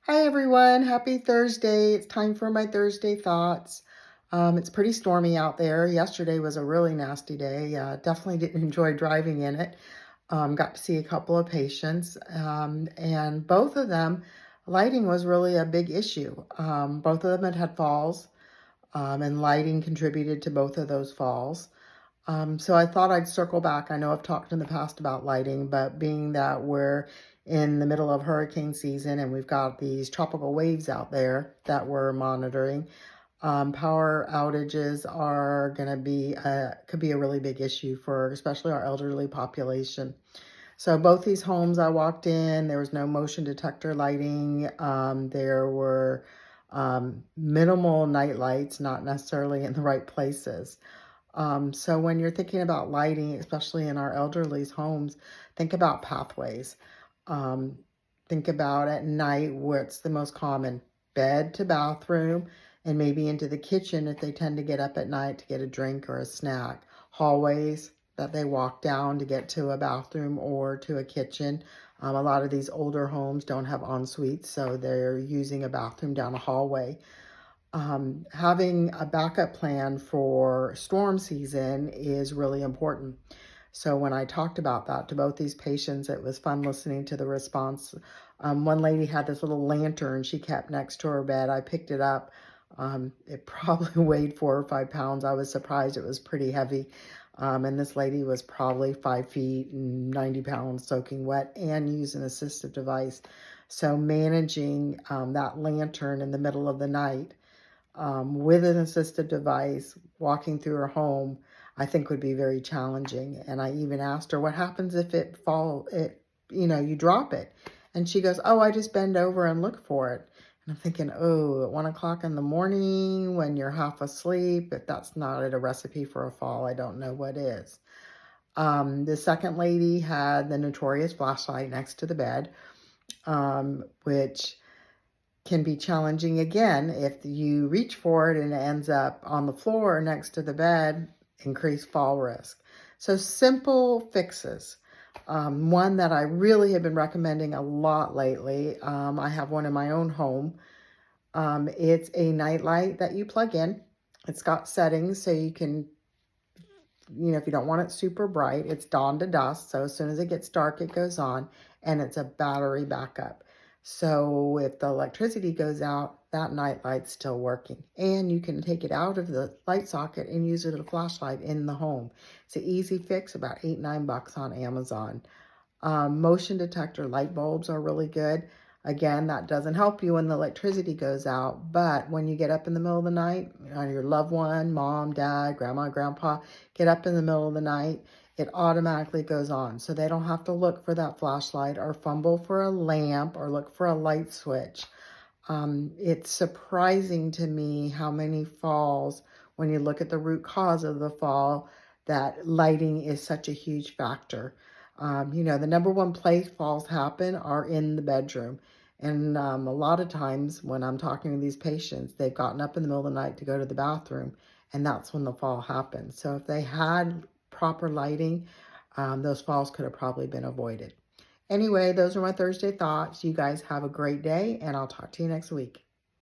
Hi everyone, happy Thursday. It's time for my Thursday thoughts. It's pretty stormy out there. Yesterday was a really nasty day. Definitely didn't enjoy driving in it. Got to see a couple of patients, and both of them, lighting was really a big issue. Both of them had falls, and lighting contributed to both of those falls. So I thought I'd circle back. I know I've talked in the past about lighting, but being that we're in the middle of hurricane season and we've got these tropical waves out there that we're monitoring, power outages are going to be, could be a really big issue for especially our elderly population. So both these homes I walked in, there was no motion detector lighting. There were minimal night lights, not necessarily in the right places. So when you're thinking about lighting, especially in our elderly's homes, think about pathways. Um, think about at night what's the most common: bed to bathroom, and maybe into the kitchen if they tend to get up at night to get a drink or a snack. Hallways that they walk down to get to a bathroom or to a kitchen. A lot of these older homes don't have en suites, so they're using a bathroom down a hallway. Having a backup plan for storm season is really important. So when I talked about that to both these patients, it was fun listening to the response. One lady had this little lantern she kept next to her bed. I picked it up. It probably weighed 4 or 5 pounds. I was surprised it was pretty heavy. And this lady was probably 5 feet and 90 pounds soaking wet and used an assistive device. So managing that lantern in the middle of the night with an assistive device, walking through her home, I think would be very challenging. And I even asked her, what happens if you drop it? And she goes, oh, I just bend over and look for it. And I'm thinking, oh, at 1 o'clock in the morning when you're half asleep, if that's not a recipe for a fall, I don't know what is. The second lady had the notorious flashlight next to the bed, which can be challenging again if you reach for it and it ends up on the floor next to the bed, increased fall risk. So simple fixes. One that I really have been recommending a lot lately, I have one in my own home. It's a night light that you plug in. It's got settings so you can, if you don't want it super bright, it's dawn to dusk. So as soon as it gets dark, it goes on, and it's a battery backup. So if the electricity goes out, that night light's still working. And you can take it out of the light socket and use it as a flashlight in the home. It's an easy fix, about $8, $9 on Amazon. Motion detector light bulbs are really good. Again, that doesn't help you when the electricity goes out, but when you get up in the middle of the night, your loved one, mom, dad, grandma, grandpa, get up in the middle of the night, it automatically goes on. So they don't have to look for that flashlight or fumble for a lamp or look for a light switch. It's surprising to me how many falls, when you look at the root cause of the fall, that lighting is such a huge factor. The number one place falls happen are in the bedroom. And a lot of times when I'm talking to these patients, they've gotten up in the middle of the night to go to the bathroom, and that's when the fall happens. So if they had proper lighting, those falls could have probably been avoided. Anyway, those are my Thursday thoughts. You guys have a great day, and I'll talk to you next week.